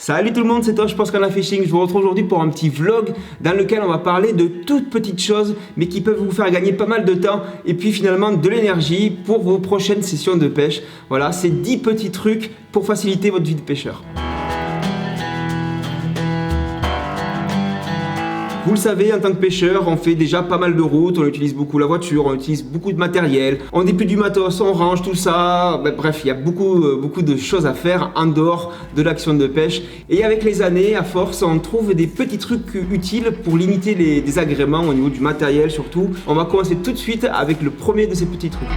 Salut tout le monde, c'est Tosh pour Canal Fishing. Je vous retrouve aujourd'hui pour un petit vlog dans lequel on va parler de toutes petites choses mais qui peuvent vous faire gagner pas mal de temps et puis finalement de l'énergie pour vos prochaines sessions de pêche. Voilà, c'est 10 petits trucs pour faciliter votre vie de pêcheur. Vous le savez, en tant que pêcheur, on fait déjà pas mal de routes, on utilise beaucoup la voiture, on utilise beaucoup de matériel, on déplie du matos, on range tout ça, bref, il y a beaucoup de choses à faire en dehors de l'action de pêche. Et avec les années, à force, on trouve des petits trucs utiles pour limiter les désagréments au niveau du matériel surtout. On va commencer tout de suite avec le premier de ces petits trucs.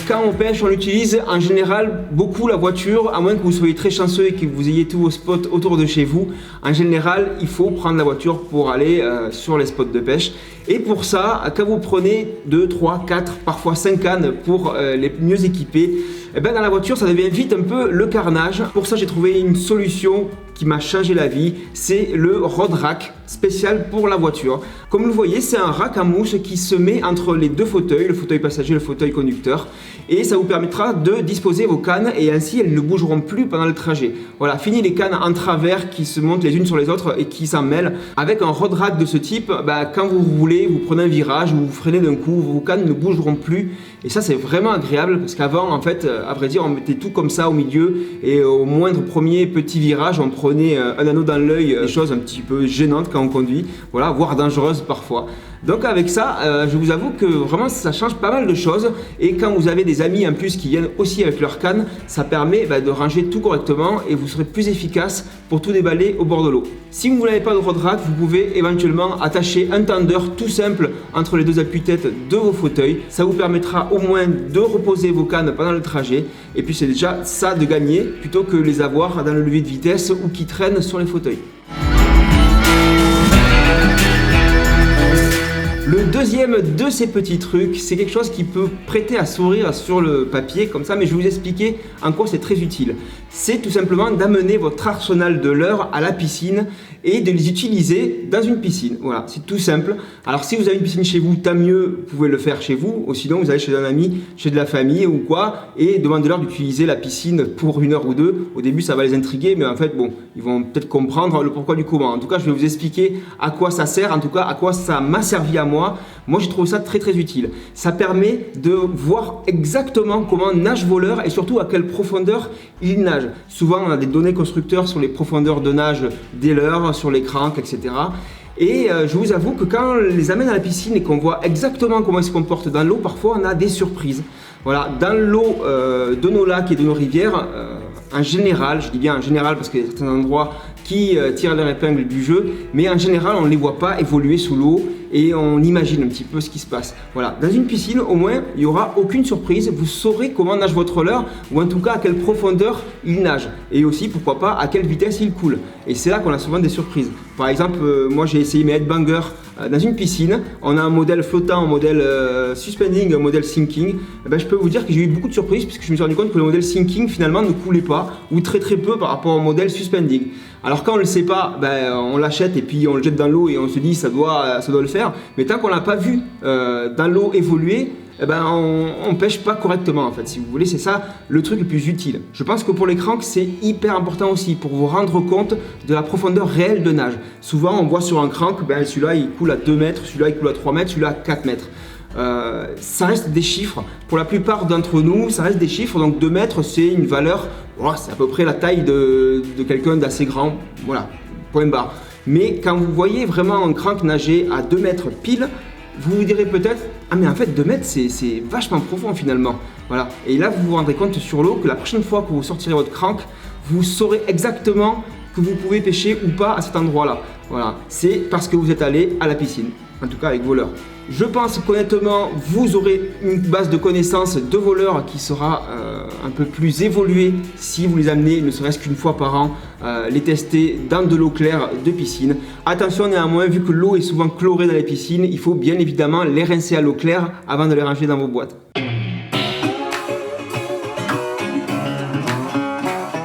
Quand on pêche, on utilise en général beaucoup la voiture, à moins que vous soyez très chanceux et que vous ayez tous vos spots autour de chez vous. En général, il faut prendre la voiture pour aller sur les spots de pêche. Et pour ça, quand vous prenez 2, 3, 4, parfois 5 cannes pour les mieux équipés, eh ben dans la voiture, ça devient vite un peu le carnage. Pour ça, j'ai trouvé une solution qui m'a changé la vie, c'est le Rod Rack spécial pour la voiture. Comme vous le voyez, c'est un rack en mousse qui se met entre les deux fauteuils, le fauteuil passager et le fauteuil conducteur, et ça vous permettra de disposer vos cannes et ainsi elles ne bougeront plus pendant le trajet. Voilà, fini les cannes en travers qui se montent les unes sur les autres et qui s'en mêlent. Avec un Rod Rack de ce type, quand vous roulez, vous prenez un virage ou vous freinez d'un coup, vos cannes ne bougeront plus. Et ça, c'est vraiment agréable parce qu'avant, en fait, à vrai dire, on mettait tout comme ça au milieu et au moindre premier petit virage, on prenait un anneau dans l'œil, des choses un petit peu gênantes quand on conduit, voilà, voire dangereuses parfois. Donc avec ça, je vous avoue que vraiment ça change pas mal de choses et quand vous avez des amis en plus qui viennent aussi avec leur canne, ça permet de ranger tout correctement et vous serez plus efficace pour tout déballer au bord de l'eau. Si vous n'avez pas de Rod Rack, vous pouvez éventuellement attacher un tendeur tout simple entre les deux appuis-têtes de vos fauteuils. Ça vous permettra au moins de reposer vos cannes pendant le trajet et puis c'est déjà ça de gagner plutôt que les avoir dans le levier de vitesse ou qui traînent sur les fauteuils. Le deuxième de ces petits trucs, c'est quelque chose qui peut prêter à sourire sur le papier comme ça, mais je vais vous expliquer en quoi c'est très utile. C'est tout simplement d'amener votre arsenal de leurres à la piscine et de les utiliser dans une piscine. Voilà, c'est tout simple. Alors si vous avez une piscine chez vous, tant mieux, vous pouvez le faire chez vous, ou sinon vous allez chez un ami, chez de la famille ou quoi, et demandez-leur d'utiliser la piscine pour 1 heure ou 2. Au début ça va les intriguer, mais en fait bon, ils vont peut-être comprendre le pourquoi du comment. En tout cas, je vais vous expliquer à quoi ça sert, en tout cas à quoi ça m'a servi à moi. Moi, j'ai trouvé ça très utile. Ça permet de voir exactement comment nagent vos leurres et surtout à quelle profondeur ils nagent. Souvent, on a des données constructeurs sur les profondeurs de nage des leurres, sur les cranques, etc. Et je vous avoue que quand on les amène à la piscine et qu'on voit exactement comment ils se comportent dans l'eau, parfois on a des surprises. Voilà, dans l'eau de nos lacs et de nos rivières, en général, je dis bien en général parce qu'il y a certains endroits qui tirent leur épingle du jeu, mais en général on ne les voit pas évoluer sous l'eau et on imagine un petit peu ce qui se passe. Voilà, dans une piscine au moins il n'y aura aucune surprise, vous saurez comment nage votre leurre ou en tout cas à quelle profondeur il nage et aussi pourquoi pas à quelle vitesse il coule. Et c'est là qu'on a souvent des surprises. Par exemple, moi j'ai essayé mes headbangers dans une piscine, on a un modèle flottant, un modèle suspending, un modèle sinking. Je peux vous dire que j'ai eu beaucoup de surprises puisque je me suis rendu compte que le modèle sinking finalement ne coulait pas ou très peu par rapport au modèle suspending. Alors quand on ne le sait pas, on l'achète et puis on le jette dans l'eau et on se dit ça doit le faire. Mais tant qu'on l'a pas vu dans l'eau évoluer, on pêche pas correctement en fait, si vous voulez. C'est ça le truc le plus utile. Je pense que pour les cranks c'est hyper important aussi pour vous rendre compte de la profondeur réelle de nage. Souvent on voit sur un crank, celui-là il coule à 2 mètres, celui-là il coule à 3 mètres, celui-là à 4 mètres. Ça reste des chiffres. Pour la plupart d'entre nous, ça reste des chiffres. Donc 2 mètres, c'est une valeur, c'est à peu près la taille de quelqu'un d'assez grand. Voilà, point barre. Mais quand vous voyez vraiment un crank nager à 2 mètres pile, vous vous direz peut-être, ah mais en fait 2 mètres c'est vachement profond finalement. Voilà. Et là vous vous rendrez compte sur l'eau que la prochaine fois que vous sortirez votre crank, vous saurez exactement que vous pouvez pêcher ou pas à cet endroit-là. Voilà. C'est parce que vous êtes allé à la piscine, en tout cas avec vos leurres. Je pense qu'honnêtement, vous aurez une base de connaissances de vos leurres qui sera un peu plus évoluée si vous les amenez, ne serait-ce qu'une fois par an, les tester dans de l'eau claire de piscine. Attention néanmoins, vu que l'eau est souvent chlorée dans les piscines, il faut bien évidemment les rincer à l'eau claire avant de les ranger dans vos boîtes.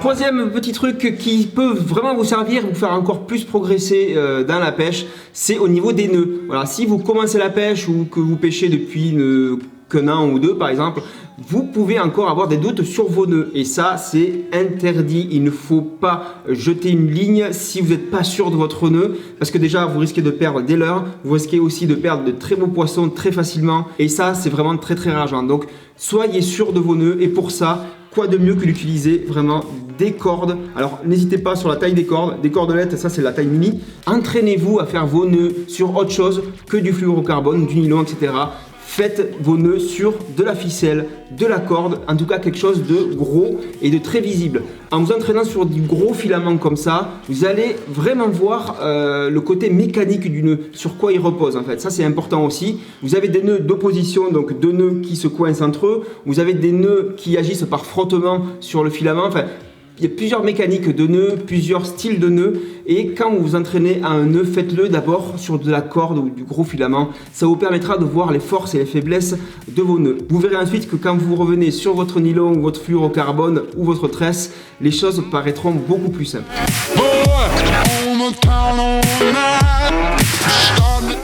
Troisième petit truc qui peut vraiment vous servir, vous faire encore plus progresser dans la pêche, c'est au niveau des nœuds. Voilà, si vous commencez la pêche ou que vous pêchez depuis qu'un an ou deux par exemple, vous pouvez encore avoir des doutes sur vos nœuds et ça c'est interdit. Il ne faut pas jeter une ligne si vous n'êtes pas sûr de votre nœud parce que déjà vous risquez de perdre des leurres, vous risquez aussi de perdre de très beaux poissons très facilement et ça c'est vraiment très rageant. Donc soyez sûr de vos nœuds et pour ça, quoi de mieux que d'utiliser vraiment des cordes. Alors n'hésitez pas sur la taille des cordes, des cordelettes, ça c'est la taille mini. Entraînez-vous à faire vos nœuds sur autre chose que du fluorocarbone, du nylon, etc. Faites vos nœuds sur de la ficelle, de la corde, en tout cas quelque chose de gros et de très visible. En vous entraînant sur du gros filament comme ça, vous allez vraiment voir le côté mécanique du nœud, sur quoi il repose en fait. Ça c'est important aussi. Vous avez des nœuds d'opposition, donc deux nœuds qui se coincent entre eux. Vous avez des nœuds qui agissent par frottement sur le filament. Enfin, il y a plusieurs mécaniques de nœuds, plusieurs styles de nœuds et quand vous vous entraînez à un nœud, faites-le d'abord sur de la corde ou du gros filament. Ça vous permettra de voir les forces et les faiblesses de vos nœuds. Vous verrez ensuite que quand vous revenez sur votre nylon ou votre fluorocarbone ou votre tresse, les choses paraîtront beaucoup plus simples.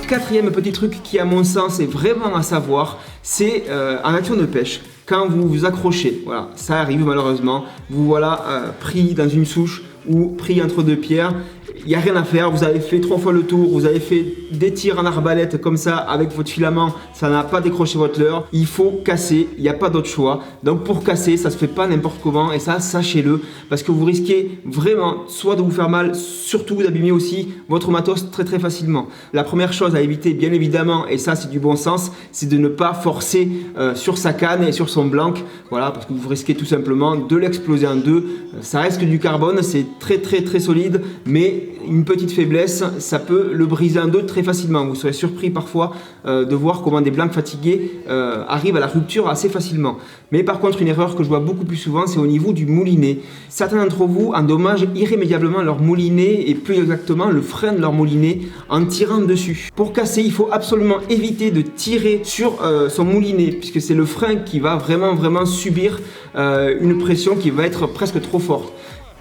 Quatrième petit truc qui à mon sens est vraiment à savoir, c'est en action de pêche. Quand vous vous accrochez, voilà, ça arrive malheureusement, vous voilà pris dans une souche ou pris entre deux pierres, il n'y a rien à faire, vous avez fait 3 fois le tour, vous avez fait des tirs en arbalète comme ça avec votre filament, ça n'a pas décroché votre leurre, il faut casser, il n'y a pas d'autre choix. Donc pour casser, ça se fait pas n'importe comment et ça, sachez-le, parce que vous risquez vraiment soit de vous faire mal, surtout d'abîmer aussi votre matos très facilement. La première chose à éviter, bien évidemment, et ça c'est du bon sens, c'est de ne pas forcer sur sa canne et sur son blanc, voilà, parce que vous risquez tout simplement de l'exploser en deux. Ça reste que du carbone, c'est très solide, mais une petite faiblesse, ça peut le briser en deux très facilement. Vous serez surpris parfois de voir comment des blancs fatigués arrivent à la rupture assez facilement. Mais par contre, une erreur que je vois beaucoup plus souvent, c'est au niveau du moulinet. Certains d'entre vous endommagent irrémédiablement leur moulinet et plus exactement le frein de leur moulinet en tirant dessus. Pour casser, il faut absolument éviter de tirer sur son moulinet puisque c'est le frein qui va vraiment subir une pression qui va être presque trop forte.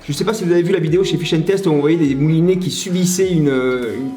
Je ne sais pas si vous avez vu la vidéo chez Fish & Test où on voyait des moulinets qui subissaient une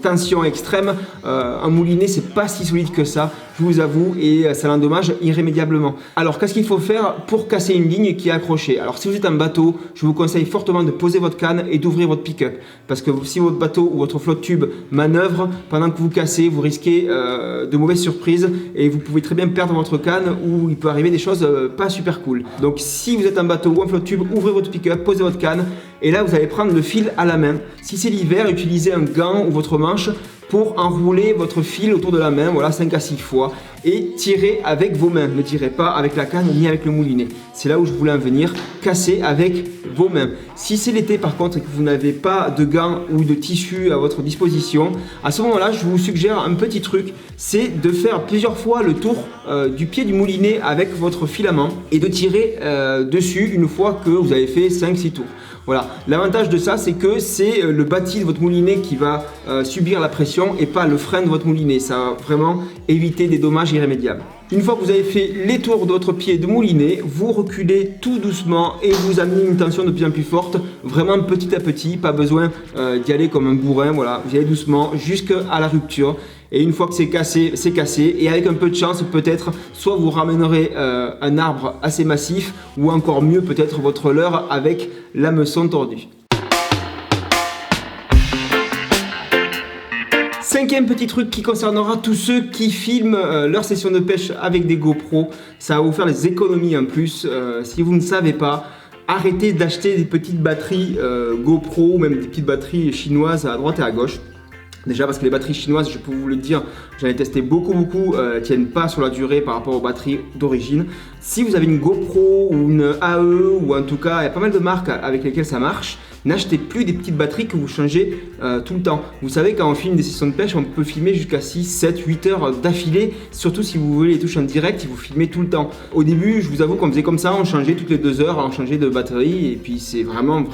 tension extrême. Un moulinet, c'est pas si solide que ça, je vous avoue, et ça l'endommage irrémédiablement. Alors, qu'est-ce qu'il faut faire pour casser une ligne qui est accrochée? Alors, si vous êtes en bateau, je vous conseille fortement de poser votre canne et d'ouvrir votre pick-up. Parce que si votre bateau ou votre flotte tube manœuvre, pendant que vous cassez, vous risquez de mauvaises surprises et vous pouvez très bien perdre votre canne ou il peut arriver des choses pas super cool. Donc, si vous êtes en bateau ou en flotte tube, ouvrez votre pick-up, posez votre canne. Et là, vous allez prendre le fil à la main. Si c'est l'hiver, utilisez un gant ou votre manche pour enrouler votre fil autour de la main, voilà, 5 à 6 fois, et tirez avec vos mains. Ne tirez pas avec la canne ni avec le moulinet. C'est là où je voulais en venir, casser avec vos mains. Si c'est l'été par contre et que vous n'avez pas de gants ou de tissu à votre disposition, à ce moment-là, je vous suggère un petit truc, c'est de faire plusieurs fois le tour du pied du moulinet avec votre filament et de tirer dessus une fois que vous avez fait 5-6 tours. Voilà, l'avantage de ça, c'est que c'est le bâti de votre moulinet qui va subir la pression et pas le frein de votre moulinet. Ça va vraiment éviter des dommages irrémédiables. Une fois que vous avez fait les tours de votre pied de moulinet, vous reculez tout doucement et vous amenez une tension de plus en plus forte, vraiment petit à petit, pas besoin d'y aller comme un bourrin, voilà, vous y allez doucement jusqu'à la rupture. Et une fois que c'est cassé, c'est cassé. Et avec un peu de chance, peut-être, soit vous ramènerez un arbre assez massif, ou encore mieux, peut-être votre leurre avec l'hameçon tordu. Cinquième petit truc qui concernera tous ceux qui filment leur session de pêche avec des GoPro. Ça va vous faire des économies en plus. Si vous ne savez pas, arrêtez d'acheter des petites batteries GoPro ou même des petites batteries chinoises à droite et à gauche. Déjà parce que les batteries chinoises, je peux vous le dire, j'en ai testé beaucoup, tiennent pas sur la durée par rapport aux batteries d'origine. Si vous avez une GoPro ou une AE ou en tout cas, il y a pas mal de marques avec lesquelles ça marche, n'achetez plus des petites batteries que vous changez tout le temps. Vous savez, quand on filme des sessions de pêche, on peut filmer jusqu'à 6, 7, 8 heures d'affilée, surtout si vous voulez les touches en direct, si vous filmez tout le temps. Au début, je vous avoue qu'on faisait comme ça, on changeait toutes les 2 heures, on changeait de batterie et puis c'est vraiment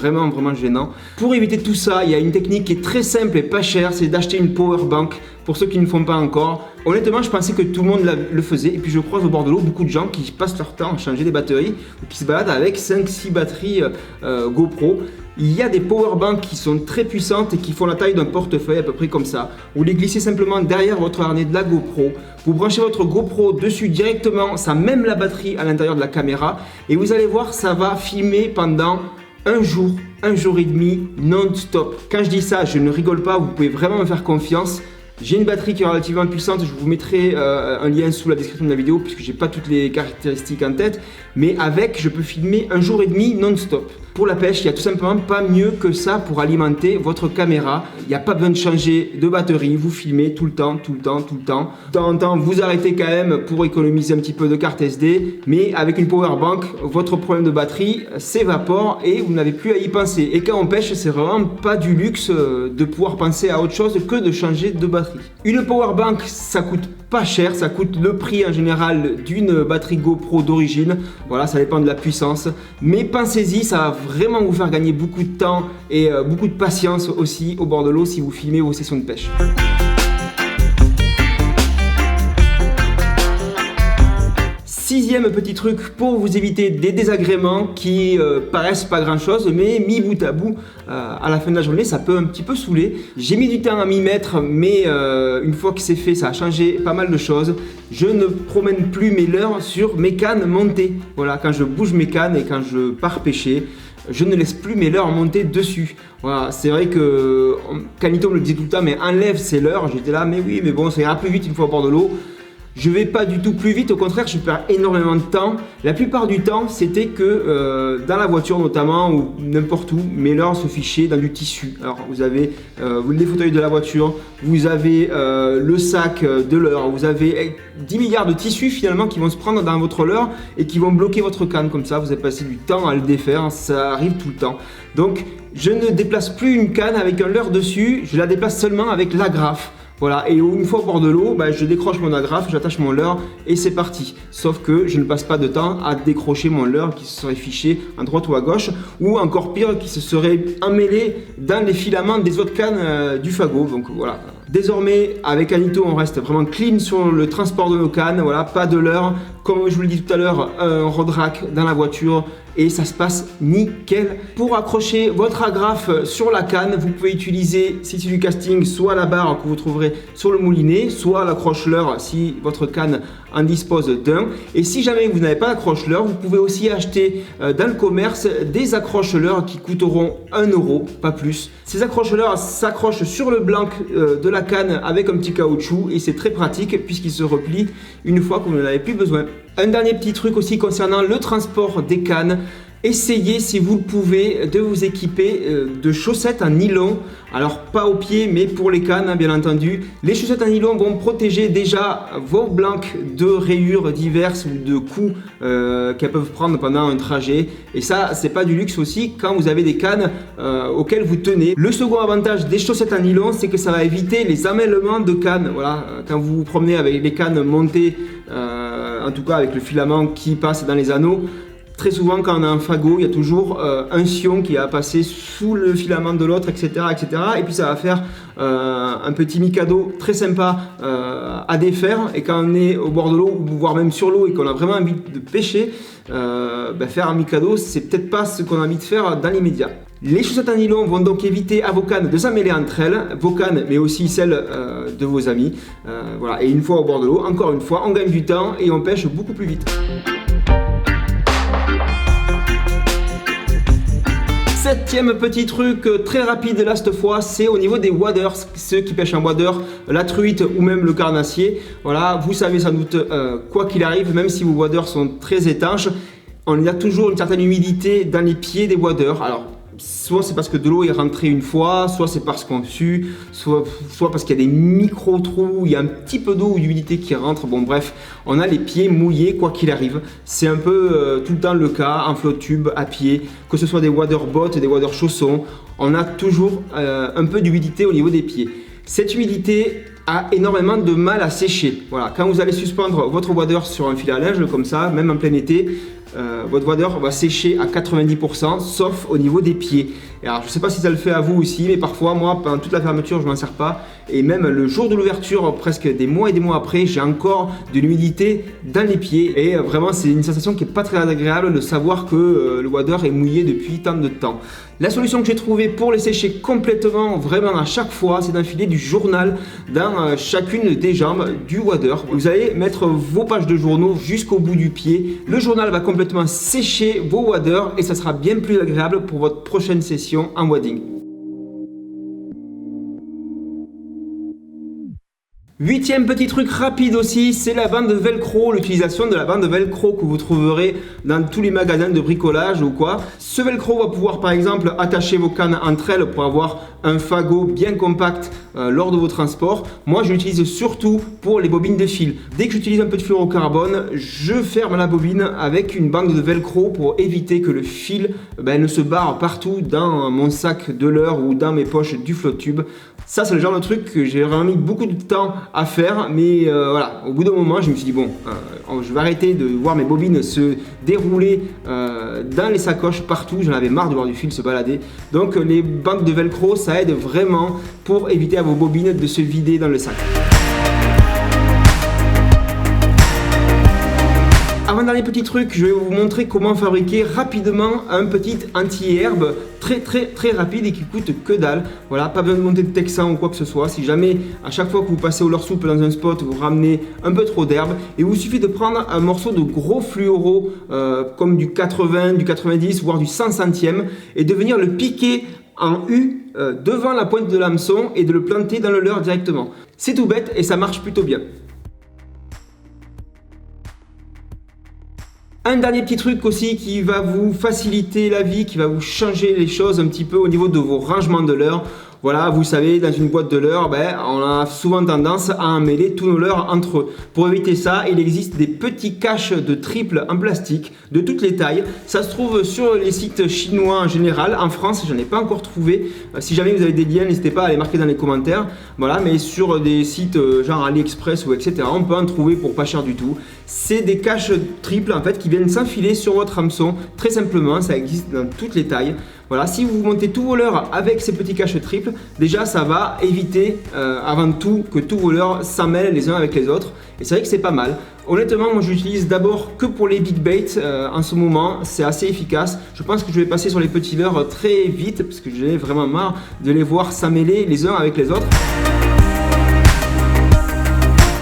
gênant. Pour éviter tout ça, il y a une technique qui est très simple et pas chère, c'est d'acheter d'acheter une power bank pour ceux qui ne font pas encore. Honnêtement, je pensais que tout le monde le faisait et puis je croise au bord de l'eau beaucoup de gens qui passent leur temps à changer des batteries ou qui se baladent avec 5-6 batteries GoPro. Il y a des powerbanks qui sont très puissantes et qui font la taille d'un portefeuille à peu près comme ça. Vous les glissez simplement derrière votre harnais de la GoPro. Vous branchez votre GoPro dessus directement, ça met même la batterie à l'intérieur de la caméra. Et vous allez voir, ça va filmer pendant un jour et demi non-stop. Quand je dis ça, je ne rigole pas, vous pouvez vraiment me faire confiance. J'ai une batterie qui est relativement puissante, je vous mettrai un lien sous la description de la vidéo puisque j'ai pas toutes les caractéristiques en tête, mais avec je peux filmer un jour et demi non-stop. Pour la pêche, il n'y a tout simplement pas mieux que ça pour alimenter votre caméra. Il n'y a pas besoin de changer de batterie, vous filmez tout le temps. De temps en temps, vous arrêtez quand même pour économiser un petit peu de carte SD, mais avec une power bank, votre problème de batterie s'évapore et vous n'avez plus à y penser. Et quand on pêche, c'est vraiment pas du luxe de pouvoir penser à autre chose que de changer de batterie. Une power bank, ça coûte pas cher, ça coûte le prix en général d'une batterie GoPro d'origine. Voilà, ça dépend de la puissance, mais pensez-y, ça va vraiment vous faire gagner beaucoup de temps et beaucoup de patience aussi au bord de l'eau si vous filmez vos sessions de pêche. Sixième petit truc pour vous éviter des désagréments qui paraissent pas grand chose, mais mis bout à bout, à la fin de la journée, ça peut un petit peu saouler. J'ai mis du temps à m'y mettre, mais une fois que c'est fait, ça a changé pas mal de choses. Je ne promène plus mes leurres sur mes cannes montées. Voilà, quand je bouge mes cannes et quand je pars pêcher, je ne laisse plus mes leurres monter dessus. Voilà, c'est vrai que Canito me le disait tout le temps, mais enlève ces leurres. J'étais là, mais oui, mais bon, ça ira plus vite une fois au bord de l'eau. Je vais pas du tout plus vite, au contraire, je perds énormément de temps. La plupart du temps, c'était que dans la voiture notamment ou n'importe où, mes leurres se fichaient dans du tissu. Alors vous avez les fauteuils de la voiture, vous avez le sac de leurre, vous avez 10 milliards de tissus finalement qui vont se prendre dans votre leurre et qui vont bloquer votre canne comme ça. Vous avez passé du temps à le défaire, ça arrive tout le temps. Donc je ne déplace plus une canne avec un leurre dessus, je la déplace seulement avec l'agrafe. Voilà, et une fois au bord de l'eau, je décroche mon agrafe, j'attache mon leurre et c'est parti. Sauf que je ne passe pas de temps à décrocher mon leurre qui se serait fiché à droite ou à gauche, ou encore pire, qui se serait emmêlé dans les filaments des autres cannes du fagot. Donc voilà. Désormais, avec Canito, on reste vraiment clean sur le transport de nos cannes. Voilà, pas de leurre. Comme je vous l'ai dit tout à l'heure, un road rack dans la voiture et ça se passe nickel. Pour accrocher votre agrafe sur la canne, vous pouvez utiliser, si c'est du casting, soit la barre que vous trouverez sur le moulinet, soit l'accroche-leurre si votre canne en dispose d'un. Et si jamais vous n'avez pas d'accroche-leurre, vous pouvez aussi acheter dans le commerce des accroche-leurres qui coûteront 1 €, pas plus. Ces accroche-leurres s'accrochent sur le blanc de la canne avec un petit caoutchouc et c'est très pratique puisqu'il se replie une fois que vous n'en avez plus besoin. Un dernier petit truc aussi concernant le transport des cannes. Essayez, si vous le pouvez, de vous équiper de chaussettes en nylon. Alors pas aux pieds, mais pour les cannes, hein, bien entendu. Les chaussettes en nylon vont protéger déjà vos blancs de rayures diverses ou de coups qu'elles peuvent prendre pendant un trajet. Et ça, c'est pas du luxe aussi quand vous avez des cannes auxquelles vous tenez. Le second avantage des chaussettes en nylon, c'est que ça va éviter les emmêlements de cannes. Voilà, quand vous vous promenez avec les cannes montées, en tout cas avec le filament qui passe dans les anneaux. Très souvent, quand on a un fagot, il y a toujours un sion qui va passer sous le filament de l'autre, etc., etc. Et puis ça va faire un petit mikado très sympa à défaire. Et quand on est au bord de l'eau, voire même sur l'eau, et qu'on a vraiment envie de pêcher, faire un mikado, c'est peut-être pas ce qu'on a envie de faire dans l'immédiat. Les chaussettes en nylon vont donc éviter à vos cannes de s'emmêler entre elles, vos cannes, mais aussi celles de vos amis. Voilà. Et une fois au bord de l'eau, encore une fois, on gagne du temps et on pêche beaucoup plus vite. Septième petit truc très rapide là cette fois, c'est au niveau des waders, ceux qui pêchent en wader, la truite ou même le carnassier. Voilà, vous savez sans doute quoi qu'il arrive, même si vos waders sont très étanches, on a toujours une certaine humidité dans les pieds des waders. Alors soit c'est parce que de l'eau est rentrée une fois, soit c'est parce qu'on sue, soit parce qu'il y a des micro-trous, il y a un petit peu d'eau ou d'humidité qui rentre. Bon bref, on a les pieds mouillés quoi qu'il arrive. C'est un peu tout le temps le cas en flotte tube, à pied, que ce soit des wader bottes, des wader chaussons, on a toujours un peu d'humidité au niveau des pieds. Cette humidité a énormément de mal à sécher. Voilà, quand vous allez suspendre votre wader sur un fil à linge comme ça, même en plein été, votre wader va sécher à 90%, sauf au niveau des pieds. Et alors je ne sais pas si ça le fait à vous aussi, mais parfois moi pendant toute la fermeture je m'en sers pas, et même le jour de l'ouverture, presque des mois et des mois après, j'ai encore de l'humidité dans les pieds, et vraiment c'est une sensation qui est pas très agréable de savoir que le wader est mouillé depuis tant de temps. La solution que j'ai trouvée pour les sécher complètement, vraiment à chaque fois, c'est d'enfiler du journal dans chacune des jambes du wader. Vous allez mettre vos pages de journaux jusqu'au bout du pied. Le journal va complètement sécher vos waders et ça sera bien plus agréable pour votre prochaine session en wadding. 8e petit truc rapide aussi, c'est la bande de velcro, l'utilisation de la bande de velcro que vous trouverez dans tous les magasins de bricolage ou quoi. Ce velcro va pouvoir par exemple attacher vos cannes entre elles pour avoir un fagot bien compact lors de vos transports. Moi je l'utilise surtout pour les bobines de fil. Dès que j'utilise un peu de fluorocarbone, je ferme la bobine avec une bande de velcro pour éviter que le fil ne se barre partout dans mon sac de leurre ou dans mes poches du flotte tube. Ça c'est le genre de truc que j'ai vraiment mis beaucoup de temps à faire, mais voilà, au bout d'un moment je me suis dit bon, je vais arrêter de voir mes bobines se dérouler dans les sacoches partout, j'en avais marre de voir du fil se balader. Donc les bandes de velcro ça aide vraiment pour éviter à vos bobines de se vider dans le sac. Avant-dernier petit truc, je vais vous montrer comment fabriquer rapidement un petit anti-herbe très rapide et qui coûte que dalle. Voilà, pas besoin de monter de Texan ou quoi que ce soit. Si jamais à chaque fois que vous passez au leurre souple dans un spot, vous ramenez un peu trop d'herbe, et vous suffit de prendre un morceau de gros fluoro comme du 80, du 90 voire du 100 centièmes et de venir le piquer en U devant la pointe de l'hameçon et de le planter dans le leurre directement. C'est tout bête et ça marche plutôt bien. Un dernier petit truc aussi qui va vous faciliter la vie, qui va vous changer les choses un petit peu au niveau de vos rangements de leurre. Voilà, vous savez, dans une boîte de leurre, on a souvent tendance à emmêler tous nos leurres entre eux. Pour éviter ça, il existe des petits caches de triple en plastique de toutes les tailles. Ça se trouve sur les sites chinois en général. En France, j'en ai pas encore trouvé. Si jamais vous avez des liens, n'hésitez pas à les marquer dans les commentaires. Voilà, mais sur des sites genre AliExpress ou etc., on peut en trouver pour pas cher du tout. C'est des caches triples en fait qui viennent s'enfiler sur votre hameçon. Très simplement, ça existe dans toutes les tailles. Voilà, si vous montez tous vos leurres avec ces petits caches triples, déjà ça va éviter avant tout que tous vos leurres s'emmêlent les uns avec les autres. Et c'est vrai que c'est pas mal. Honnêtement, moi j'utilise d'abord que pour les big baits en ce moment, c'est assez efficace. Je pense que je vais passer sur les petits leurres très vite parce que j'en ai vraiment marre de les voir s'emmêler les uns avec les autres.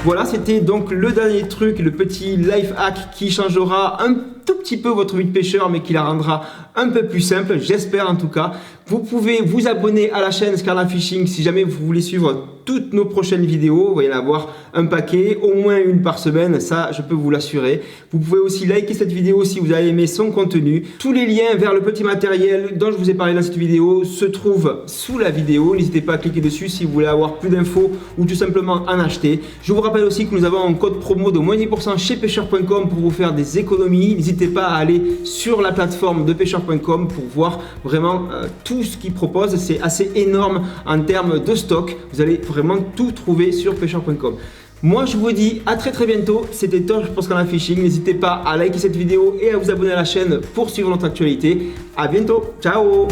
Voilà, c'était donc le dernier truc, le petit life hack qui changera un tout petit peu votre vie de pêcheur, mais qui la rendra un peu plus simple, j'espère en tout cas. Vous pouvez vous abonner à la chaîne Scarland Fishing si jamais vous voulez suivre toutes nos prochaines vidéos. Vous allez en avoir un paquet, au moins une par semaine, ça je peux vous l'assurer. Vous pouvez aussi liker cette vidéo si vous avez aimé son contenu. Tous les liens vers le petit matériel dont je vous ai parlé dans cette vidéo se trouvent sous la vidéo. N'hésitez pas à cliquer dessus si vous voulez avoir plus d'infos ou tout simplement en acheter. Je vous rappelle aussi que nous avons un code promo de moins 10% chez pêcheur.com pour vous faire des économies. N'hésitez pas à aller sur la plateforme de pêcheur.com pour voir vraiment tout ce qu'ils proposent. C'est assez énorme en termes de stock. Vous allez vraiment tout trouver sur pêcheur.com. Moi je vous dis à très bientôt. C'était Torch pour Scarland Fishing. N'hésitez pas à liker cette vidéo et à vous abonner à la chaîne pour suivre notre actualité. À bientôt. Ciao.